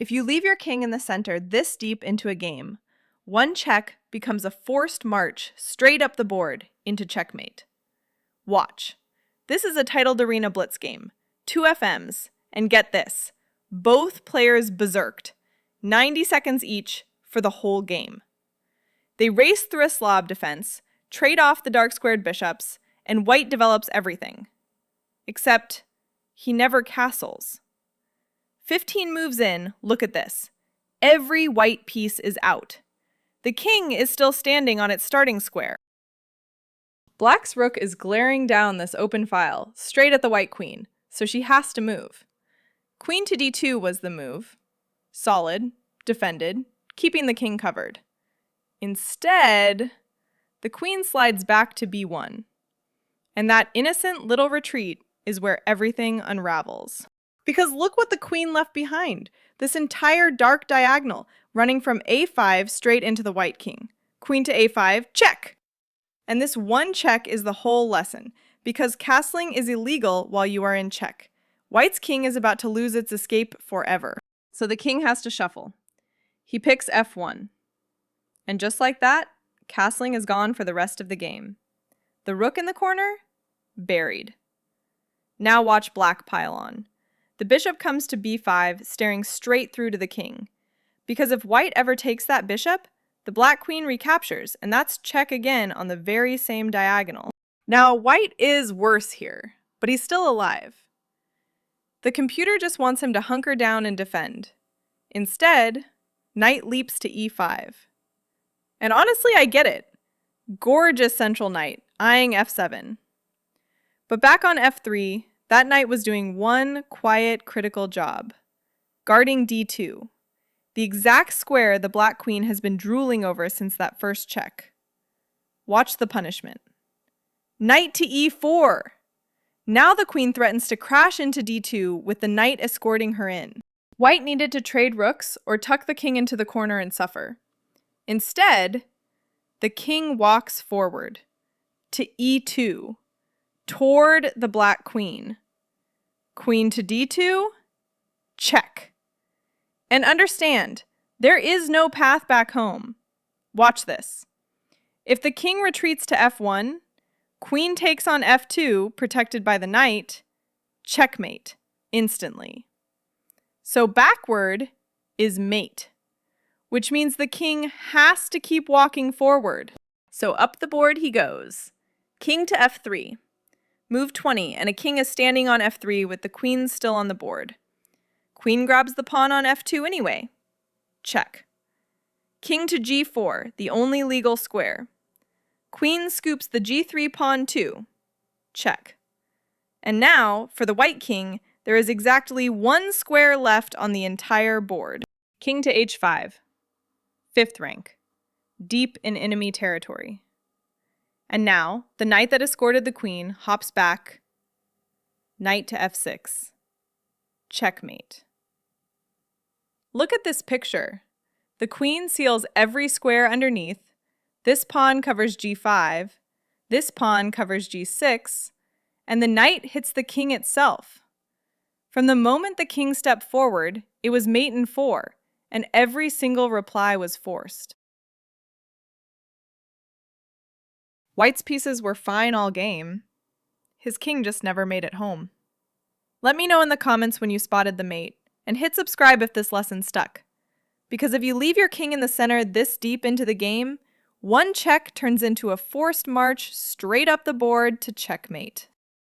If you leave your king in the center this deep into a game, one check becomes a forced march straight up the board into checkmate. Watch. This is a titled arena blitz game. 2 FMs, and get this, both players berserked, 90 seconds each for the whole game. They race through a Slav defense, trade off the dark squared bishops, and white develops everything. Except, he never castles. 15 moves in, look at this. Every white piece is out. The king is still standing on its starting square. Black's rook is glaring down this open file, straight at the white queen, so she has to move. Queen to d2 was the move. Solid, defended, keeping the king covered. Instead, the queen slides back to b1. And that innocent little retreat is where everything unravels. Because look what the queen left behind. This entire dark diagonal running from a5 straight into the white king. Queen to a5, check! And this one check is the whole lesson, because castling is illegal while you are in check. White's king is about to lose its escape forever. So the king has to shuffle. He picks f1. And just like that, castling is gone for the rest of the game. The rook in the corner? Buried. Now watch black pile on. The bishop comes to b5, staring straight through to the king. Because if white ever takes that bishop, the black queen recaptures, and that's check again on the very same diagonal. Now, white is worse here, but he's still alive. The computer just wants him to hunker down and defend. Instead, knight leaps to e5. And honestly, I get it. Gorgeous central knight, eyeing f7. But back on f3, that knight was doing one quiet, critical job. Guarding d2. The exact square the black queen has been drooling over since that first check. Watch the punishment. Knight to e4. Now the queen threatens to crash into d2 with the knight escorting her in. White needed to trade rooks or tuck the king into the corner and suffer. Instead, the king walks forward to e2 toward the black queen. Queen to d2, check. And understand, there is no path back home. Watch this. If the king retreats to f1, queen takes on f2, protected by the knight, checkmate, instantly. So backward is mate, which means the king has to keep walking forward. So up the board he goes. King to f3. Move 20, and a king is standing on f3 with the queen still on the board. Queen grabs the pawn on f2 anyway. Check. King to g4, the only legal square. Queen scoops the g3 pawn too. Check. And now, for the white king, there is exactly one square left on the entire board. King to h5. 5th rank. Deep in enemy territory. And now, the knight that escorted the queen hops back. Knight to f6. Checkmate. Look at this picture. The queen seals every square underneath. This pawn covers g5. This pawn covers g6. And the knight hits the king itself. From the moment the king stepped forward, it was mate in 4, and every single reply was forced. White's pieces were fine all game. His king just never made it home. Let me know in the comments when you spotted the mate, and hit subscribe if this lesson stuck. Because if you leave your king in the center this deep into the game, one check turns into a forced march straight up the board to checkmate.